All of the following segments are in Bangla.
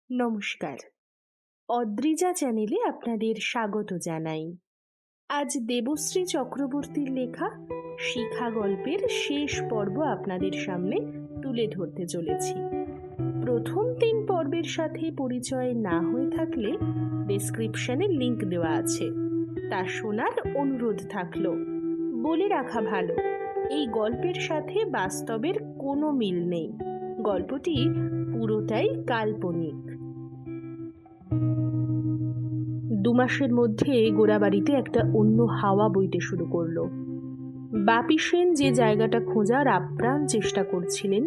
নমস্কার, অদ্রিজা চ্যানেলে আপনাদের স্বাগত জানাই। আজ দেবশ্রী চক্রবর্তীর লেখা শিখা গল্পের শেষ পর্ব আপনাদের সামনে তুলে ধরতে চলেছি। প্রথম 3 পর্বের সাথে পরিচয় না হয়ে থাকলে ডেসক্রিপশনে লিংক দেওয়া আছে, তা শোনার অনুরোধ থাকলো। বলে রাখা ভালো, এই গল্পের সাথে বাস্তবের কোনো মিল নেই। গল্পটি পুরোটাই কাল্পনিক। 2 মাসের মধ্যে গোড়াবাড়িতে একটা অন্য হাওয়া বইতে শুরু করলো। বাপি সেন যে জায়গাটা খোঁজার আপ্রাণ চেষ্টা করছিলেন,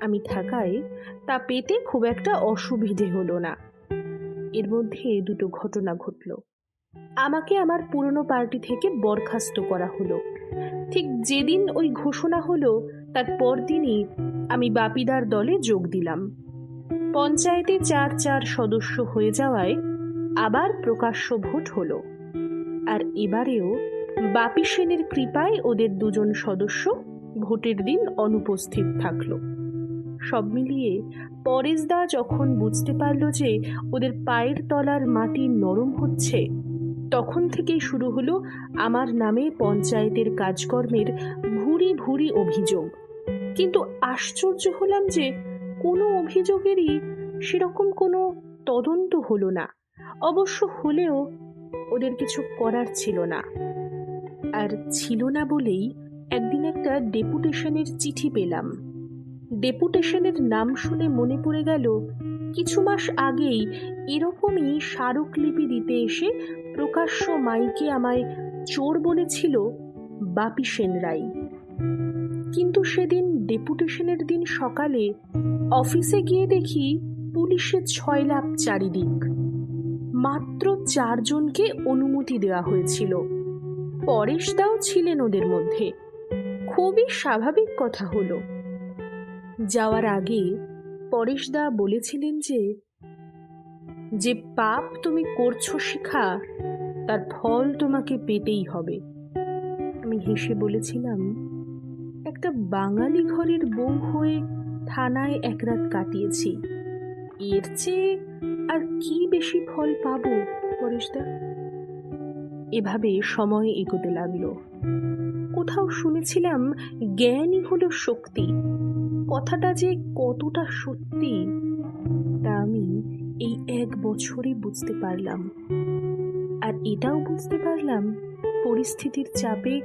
আমি থাকায় তা পেতে খুব একটা অসুবিধে হলো না। এর মধ্যে 2টো ঘটনা ঘটল। আমাকে আমার পুরনো পার্টি থেকে বরখাস্ত করা হলো। ঠিক যেদিন ওই ঘোষণা হলো তার পরদিনই আমি বাপিদার দলে যোগ দিলাম। পঞ্চায়েতে 4 সদস্য হয়ে যাওয়ায় আবার প্রকাশ্য ভোট হলো। আর এবারেও বাপি সেনের কৃপায় ওদের 2 জন সদস্য ভোটের দিন অনুপস্থিত থাকলো। সব মিলিয়ে পরেশদা যখন বুঝতে পারল যে ওদের পায়ের তলার মাটি নরম হচ্ছে, তখন থেকেই শুরু হলো আমার নামে পঞ্চায়েতের কাজকর্মের ভুরি ভুরি অভিযোগ। কিন্তু আশ্চর্য হলাম যে কোনো অভিযোগেরই সেরকম কোনো তদন্ত হলো না। অবশ্য হলেও ওদের কিছু করার ছিল না। আর ছিল না বলেই একদিন একটা ডেপুটেশনের চিঠি পেলাম। ডেপুটেশনের নাম শুনে মনে পড়ে গেল কিছু মাস আগেই এরকমই স্মারকলিপি দিতে এসে প্রকাশ্য মাইকে আমায় চোর বলেছিল বাপি সেন রাই। কিন্তু সেদিন ডেপুটেশনের দিন সকালে অফিসে গিয়ে দেখি পুলিশের ছয়লাপ চারিদিক। মাত্র 4 জনকে অনুমতি দেওয়া হয়েছিল। পরেশদাও ছিলেন ওদের মধ্যে। খুবই স্বাভাবিক কথা হলো। যাওয়ার আগে পরেশদা বলেছিলেন যে পাপ তুমি করছো শিখা, তার ফল তোমাকে পেতেই হবে। আমি হেসে বলেছিলাম, একটা বাঙালি ঘরের বউ হয়ে থানায় 1 রাত কাটিয়েছি, এর চেয়ে আর কি বেশি ফল পাবো পরেশদা? এভাবে সময় এগোতে লাগলো। কোথাও শুনেছিলাম জ্ঞানই হলো শক্তি। কথাটা যে কতটা সত্যি তা আমি এই 1 বছরে বুঝতে পারলাম। আর এটাও বুঝতে পারলাম পরিস্থিতির চাপে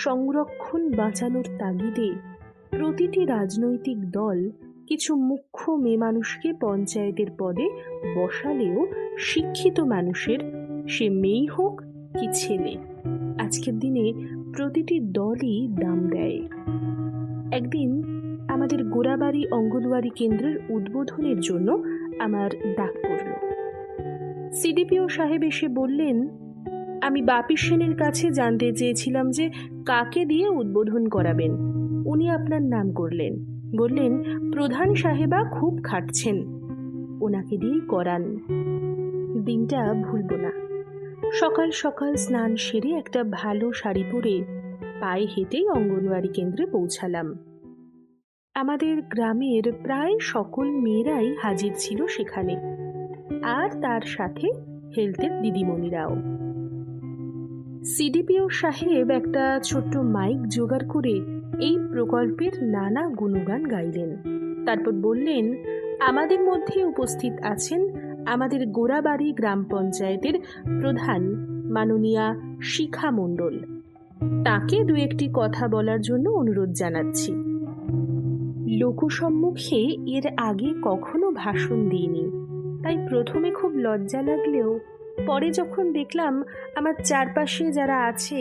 সংরক্ষণ বাঁচানোর তাগিদে প্রতিটি রাজনৈতিক দল কিছু মুখ্য মেয়ে মানুষকে পঞ্চায়েতের পদে বসালেও শিক্ষিত মানুষের, সে মেয়েই হোক কি ছেলে, আজকের দিনে প্রতিটি দলই দাম দেয়। একদিন আমাদের গোড়াবাড়ি অঙ্গনওয়াড়ি কেন্দ্রের উদ্বোধনের জন্য আমার ডাক পড়ল। সিডিপিও সাহেব এসে বললেন, আমি বাপি সেনের কাছে জানতে চেয়েছিলাম যে কাকে দিয়ে উদ্বোধন করাবেন। উনি আপনার নাম করলেন, বললেন প্রধান সাহেবা খুব খাটছেন, ওনাকে দিয়েই করান। দিনটা ভুলব না। সকাল সকাল স্নান সেরে একটা ভালো শাড়ি পরে পায়ে হেঁটেই অঙ্গনওয়াড়ি কেন্দ্রে পৌঁছালাম। আমাদের গ্রামের প্রায় সকল মেয়েরাই হাজির ছিল সেখানে, আর তার সাথে হেলথের দিদিমণিরাও। সিডিপিও সাহেব একটা ছোট্ট মাইক জোগাড় করে এই প্রকল্পের নানা গুণগান গাইলেন। তারপর বললেন, আমাদের মধ্যে উপস্থিত আছেন আমাদের গোড়াবাড়ি গ্রাম পঞ্চায়েতের প্রধান মাননীয়া শিখা মণ্ডল। তাকে 2-1টি কথা বলার জন্য অনুরোধ জানাচ্ছি। লোকসম্মুখে এর আগে কখনো ভাষণ দিইনি, তাই প্রথমে খুব লজ্জা লাগলেও পরে যখন দেখলাম আমার চারপাশে যারা আছে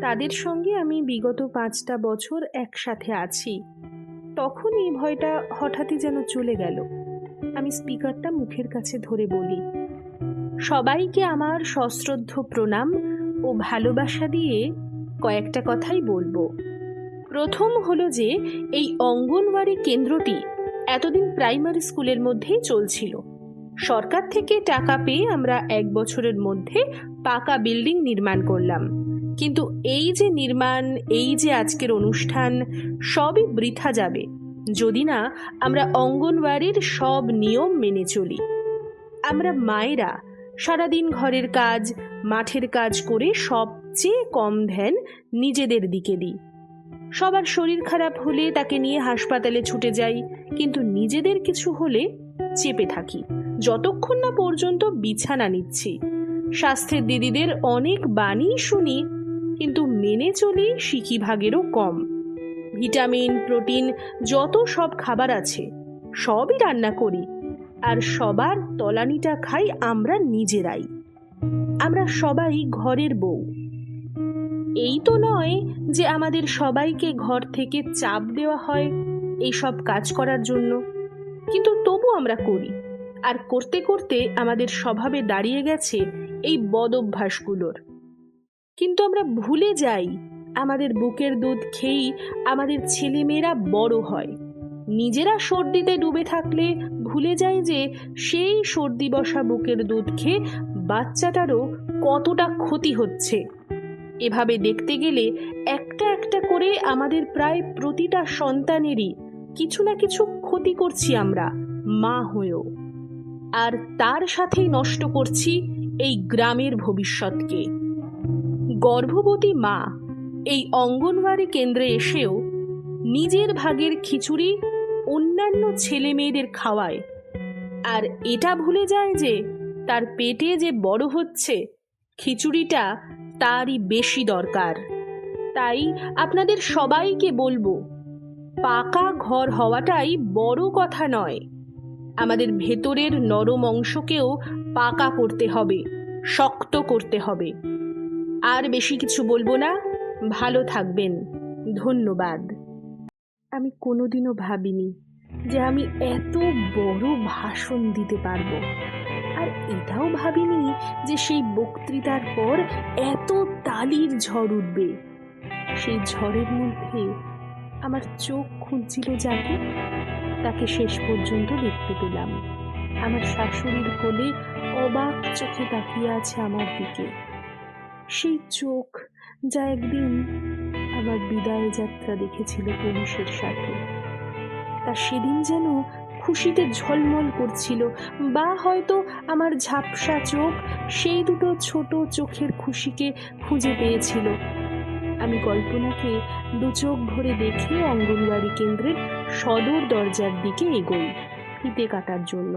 তাদের সঙ্গে আমি বিগত 5টা বছর একসাথে আছি, তখন এই ভয়টা হঠাৎই যেন চলে গেল। আমি স্পিকারটা মুখের কাছে ধরে বলি, সবাইকে আমার সশ্রদ্ধ প্রণাম ও ভালোবাসা দিয়ে কয়েকটা কথাই বলবো। প্রথম হলো যে এই অঙ্গনওয়াড়ি কেন্দ্রটি এতদিন প্রাইমারি স্কুলের মধ্যেই চলছিল। সরকার থেকে টাকা পেয়ে আমরা 1 বছরের মধ্যে পাকা বিল্ডিং নির্মাণ করলাম। কিন্তু এই যে নির্মাণ, এই যে আজকের অনুষ্ঠান, সবই বৃথা যাবে যদি না আমরা অঙ্গনওয়াড়ির সব নিয়ম মেনে চলি। আমরা মায়েরা সারাদিন ঘরের কাজ, মাঠের কাজ করে সবচেয়ে কম ধ্যান নিজেদের দিকে দিই। সবার শরীর খারাপ হলে তাকে নিয়ে হাসপাতালে ছুটে যাই, কিন্তু নিজেদের কিছু হলে চেপে থাকি যতক্ষণ না পর্যন্ত বিছানা নিচ্ছি। স্বাস্থ্যের দিদিদের অনেক বাণী শুনি, কিন্তু মেনে চলি সিকি ভাগেরও কম। ভিটামিন, প্রোটিন যত সব খাবার আছে সবই রান্না করি, আর সবার তলানিটা খাই আমরা নিজেরাই। আমরা সবাই ঘরের বউ। এই তো নয় যে আমাদের সবাইকে ঘর থেকে চাপ দেওয়া হয় এই সব কাজ করার জন্য, কিন্তু তবু আমরা করি। আর করতে করতে আমাদের স্বভাবে দাঁড়িয়ে গেছে এই বদ অভ্যাসগুলোর। কিন্তু আমরা ভুলে যাই আমাদের বুকের দুধ খেয়েই আমাদের ছেলেমেয়েরা বড় হয়। নিজেরা সর্দিতে ডুবে থাকলে ভুলে যাই যে সেই সর্দি বসা বুকের দুধ খেয়ে বাচ্চাটারও কতটা ক্ষতি হচ্ছে। এভাবে দেখতে গেলে একটা একটা করে আমাদের প্রায় প্রতিটা সন্তানেরই কিছু না কিছু ক্ষতি করছি আমরা মা হয়েও, আর তার সাথেই নষ্ট করছি এই গ্রামের ভবিষ্যৎকে। গর্ভবতী মা এই অঙ্গনওয়াড়ি কেন্দ্রে এসেও নিজের ভাগের খিচুড়ি অন্যান্য ছেলে মেয়েদের খাওয়ায়, আর এটা ভুলে যায় যে তার পেটে যে বড় হচ্ছে খিচুড়িটা তারই বেশি দরকার। তাই আপনাদের সবাইকে বলবো, পাকা ঘর হওয়াটাই বড় কথা নয়, আমাদের ভেতরের নরম অংশকেও পাকা করতে হবে, শক্ত করতে হবে। আর বেশি কিছু বলবো না, ভালো থাকবেন, ধন্যবাদ। আমি কোনোদিনও ভাবিনি যে আমি এত বড় ভাষণ দিতে পারবো, আর এটাও ভাবিনি যে সেই বক্তৃতার পর এত তালির ঝড় উঠবে। সেই ঝড়ের মধ্যে আমার চোখ খুঁজছিল যাকে, তাকে শেষ পর্যন্ত দেখতে পেলাম। আমার শাশুড়ির কোলে অবাক চোখে তাকিয়ে আছে আমার দিকে। সেই চোখ যা একদিন আমার বিদায় যাত্রা দেখেছিল পুলিশের সাথে, তা সেদিন যেন খুশিতে ঝলমল করছিল, বা হয়তো আমার ঝাপসা চোখ সেই দুটো ছোট চোখের খুশিকে খুঁজে পেয়েছিল। আমি কল্পনাকে দু চোখ ভরে দেখে অঙ্গনওয়াড়ি কেন্দ্রের সদর দরজার দিকে এগোই ফিতে কাটার জন্য।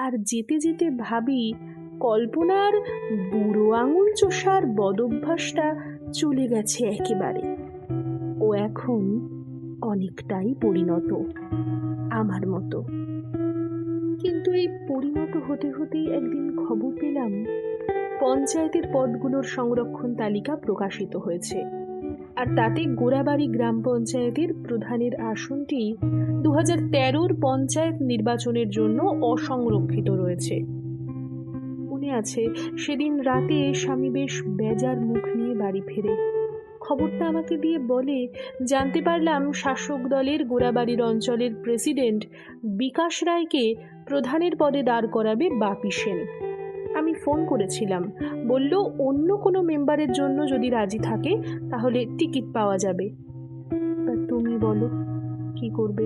আর যেতে যেতে ভাবি, কল্পনার বুড়ো আঙুল চোষার বদভ্যাসটা চলে গেছে একেবারে। ও এখন অনেকটাই পরিণত আমার মতো। কিন্তু এই পরিণত হতে হতেই একদিন খবর পেলাম পঞ্চায়েতের পদগুলোর সংরক্ষণ তালিকা প্রকাশিত হয়েছে, আর তাতে গোড়াবাড়ি গ্রাম পঞ্চায়েতের প্রধানের আসনটি 2013-র পঞ্চায়েত নির্বাচনের জন্য অসংরক্ষিত রয়েছে। মনে আছে সেদিন রাতে স্বামী বেশ বেজার মুখ নিয়ে বাড়ি ফেরে। খবরটা আমাকে দিয়ে বলে, জানতে পারলাম শাসক দলের গোড়াবাড়ির অঞ্চলের প্রেসিডেন্ট বিকাশ রায়কে প্রধানের পদে দাঁড় করাবে বাপি সেন। আমি ফোন করেছিলাম, বলল অন্য কোনো মেম্বারের জন্য যদি রাজি থাকে তাহলে টিকিট পাওয়া যাবে। তা তুমি বলো কি করবে?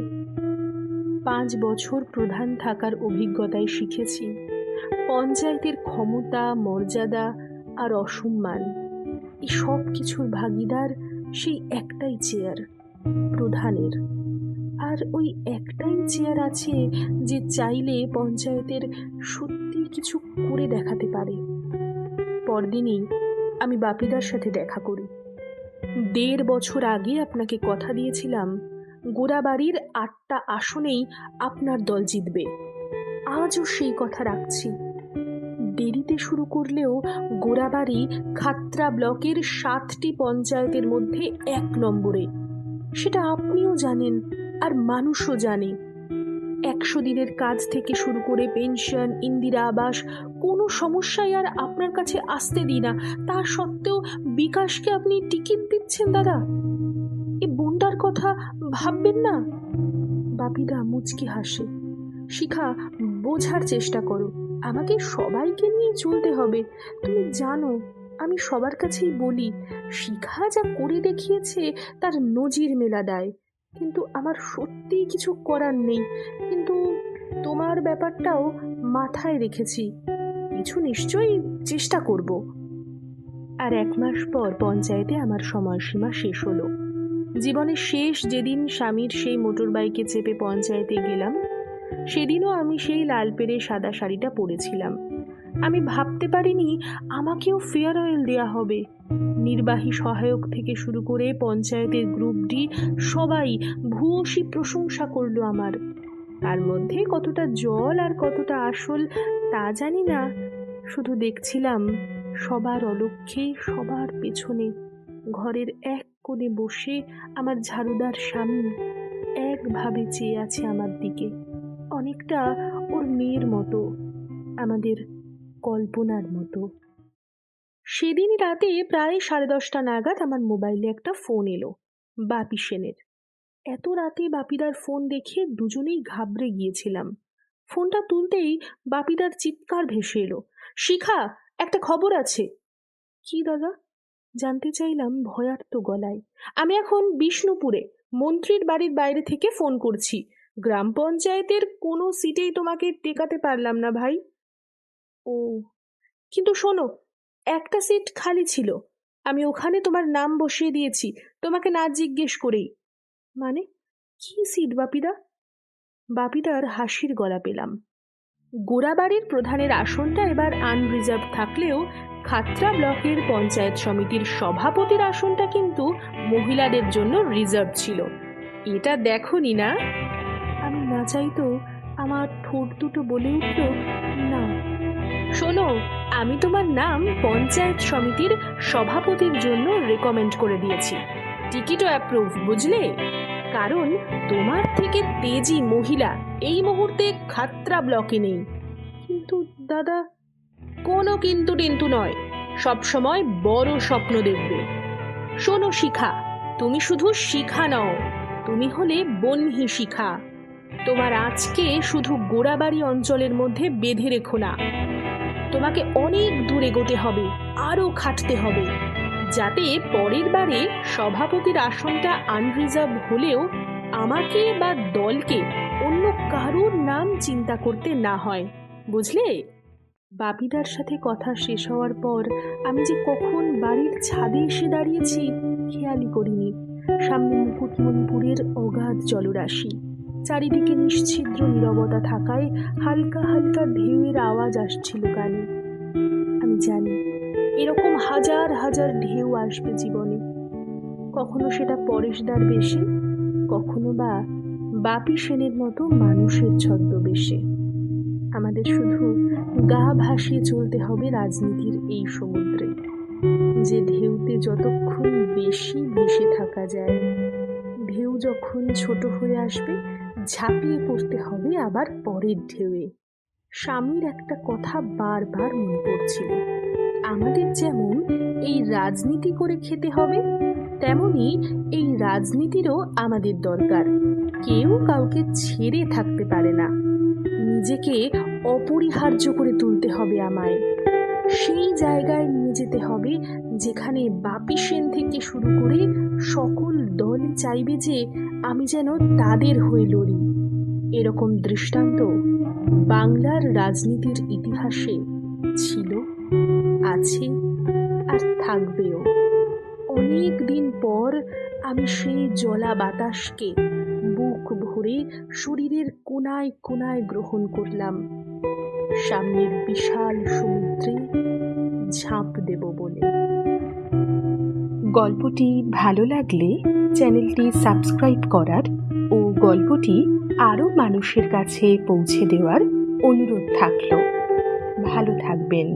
5 বছর প্রধান থাকার অভিজ্ঞতায় শিখেছি পঞ্চায়েতের ক্ষমতা, মর্যাদা আর অসম্মান এই সব কিছুর ভাগিদার সেই একটাই চেয়ার, প্রধানের। আর ওই একটাই চেয়ার আছে যে চাইলে পঞ্চায়েতের সত্যি কিছু করে দেখাতে পারে। পরদিনই আমি বাপিদার সাথে দেখা করি। 1.5 বছর আগে আপনাকে কথা দিয়েছিলাম গোড়াবাড়ির 8টা আসনেই আপনার দল জিতবে। আজও সেই কথা রাখছি। দেরিতে শুরু করলেও গোড়াবাড়ি খাতড়া ব্লকের 7টি পঞ্চায়েতের মধ্যে 1 নম্বরে, সেটা আপনিও জানেন আর মানুষও জানে। 100 দিনের কাজ থেকে শুরু করে পেনশন, ইন্দিরা আবাস, কোনো সমস্যাই আর আপনার কাছে আসতে দিই না। তা সত্ত্বেও বিকাশকে আপনি টিকিট দিচ্ছেন দাদা, এ বোনটার কথা ভাববেন না। বাপিদা মুচকি হাসে। শিখা, বোঝার চেষ্টা করো, আমাকে সবাইকে নিয়ে চলতে হবে। তুমি জানো আমি সবার কাছেই বলি, শিখা যা করে দেখিয়েছে তার নজির মেলা দেয়, কিন্তু আমার সত্যিই কিছু করার নেই। কিন্তু তোমার ব্যাপারটাও মাথায় রেখেছি, কিছু নিশ্চয়ই চেষ্টা করব। আর 1 মাস পর পঞ্চায়েতে আমার সময়সীমা শেষ হলো। জীবনের শেষ যেদিন স্বামীর সেই মোটর বাইকে চেপে পঞ্চায়েতে গেলাম, সেদিনও আমি সেই লাল পেড়ে সাদা শাড়িটা পরেছিলাম। আমি ভাবতে পারিনি আমাকেও ফেয়ারওয়েল দেয়া হবে। নির্বাহী সহায়ক থেকে শুরু করে পঞ্চায়েতের গ্রুপ ডি সবাই ভূয়সী প্রশংসা করলো আমার। তার মধ্যে কতটা জল আর কতটা আসল তা জানি না, শুধু দেখছিলাম সবার অলক্ষ্যে সবার পেছনে ঘরের এক কোণে বসে আমার ঝাড়ুদার স্বামী একভাবে চেয়ে আছে আমার দিকে, অনেকটা ওর মেয়ের মতো, আমাদের কল্পনার মতো। সেদিন রাতে প্রায় 10:30 নাগাদ আমার মোবাইলে একটা ফোন এলো, বাপি সেনের। এত রাতে বাপিদার ফোন দেখে দুজনেই ঘাবড়ে গিয়েছিলাম। ফোনটা তুলতেই বাপিদার চিৎকার ভেসে এলো, শিখা, একটা খবর আছে। কি দাদা? জানতে চাইলাম ভয়ার্ত গলায়। আমি এখন বিষ্ণুপুরে মন্ত্রীর বাড়ির বাইরে থেকে ফোন করছি। গ্রাম পঞ্চায়েতের কোনো সিটেই তোমাকে টেকাতে পারলাম না ভাই। ও, কিন্তু শোনো, একটা সিট খালি ছিল, আমি ওখানে তোমার নাম বসিয়ে দিয়েছি, তোমাকে না জিজ্ঞেস করেই। মানে কি সিট বাপিদা? বাপিদার হাসির গলা পেলাম। গোড়াবাড়ির প্রধানের আসনটা এবার আনরিজার্ভ থাকলেও খাতড়া ব্লকের পঞ্চায়েত সমিতির সভাপতির আসনটা কিন্তু মহিলাদের জন্য রিজার্ভ ছিল। এটা দেখোনি না? আমি না চাইতো আমার ঠোঁট দুটো বলে উঠল, না। শোনো, আমি তোমার নাম পঞ্চায়েত সমিতির সভাপতির জন্য রেকমেন্ড করে দিয়েছি। টিকিটও অ্যাপ্রুভ, বুঝলে? কারণ তোমার থেকে তেজি মহিলা এই মুহূর্তে খাতড়া ব্লকে নেই। কিন্তু দাদা। কোনো কিন্তু টিন্তু নয়, সবসময় বড় স্বপ্ন দেখবে। শোনো শিখা, তুমি শুধু শিখা নও, তুমি হলে বন্যী শিখা। তোমার আজকে শুধু গোড়াবাড়ি অঞ্চলের মধ্যে বেঁধে রেখো না, তোমাকে অনেক দূরে এগোতে হবে, আরো খাটতে হবে, যাতে পরের বারে সভাপতির আসনটা আনরিজার্ভ হলেও আমাকে বা দলকে অন্য কারোর নাম চিন্তা করতে না হয়, বুঝলে? বাপিদার সাথে কথা শেষ হওয়ার পর আমি যে কখন বাড়ির ছাদে এসে দাঁড়িয়েছি খেয়ালই করিনি। সামনে মুকুটমণিপুরের অগাধ জলরাশি, চারিদিকে নিশ্ছিদ্র নীরবতা থাকায় হালকা হালকা ঢেউয়ের আওয়াজ আসছিল কানে। আমি জানি এরকম হাজার হাজার ঢেউ আসবে জীবনে, কখনো সেটা পরেশদার বেশে, কখনো বা বাপি সেনের মতো মানুষের ছদ্মবেশে। আমাদের শুধু গা ভাসিয়ে চলতে হবে রাজনীতির এই সমুদ্রে, যে ঢেউতে যতক্ষণ বেশি ভেসে থাকা যায়, ঢেউ যখন ছোট হয়ে আসবে ঝাঁপিয়ে পড়তে হবে আবার পরের ঢেউয়ে। স্বামীর একটা কথা বারবার মনে পড়ছিল, আমাদের যেমন এই রাজনীতি করে খেতে হবে, তেমনি এই রাজনীতিরও আমাদের দরকার। কেউ কাউকে ছেড়ে থাকতে পারে না, নিজেকে অপরিহার্য করে তুলতে হবে আমায়। সেই জায়গায় নিয়ে যেতে হবে যেখানে বাপি সেন থেকে শুরু করে সকল দল চাইবে যে আমি যেন তাদের হয়ে লড়ি। এরকম দৃষ্টান্ত বাংলার রাজনীতির ইতিহাসে ছিল, আছে আর থাকবেও। অনেক দিন পর আমি সেই জলা বাতাসকে বুক ভরে শরীরের কোনায় কোনায় গ্রহণ করলাম, সামনের বিশাল সমুদ্রে ঝাঁপ দেব বলে। গল্পটি ভালো লাগলে চ্যানেলটি সাবস্ক্রাইব করার ও গল্পটি আরও মানুষের কাছে পৌঁছে দেওয়ার অনুরোধ থাকলো। ভালো থাকবেন।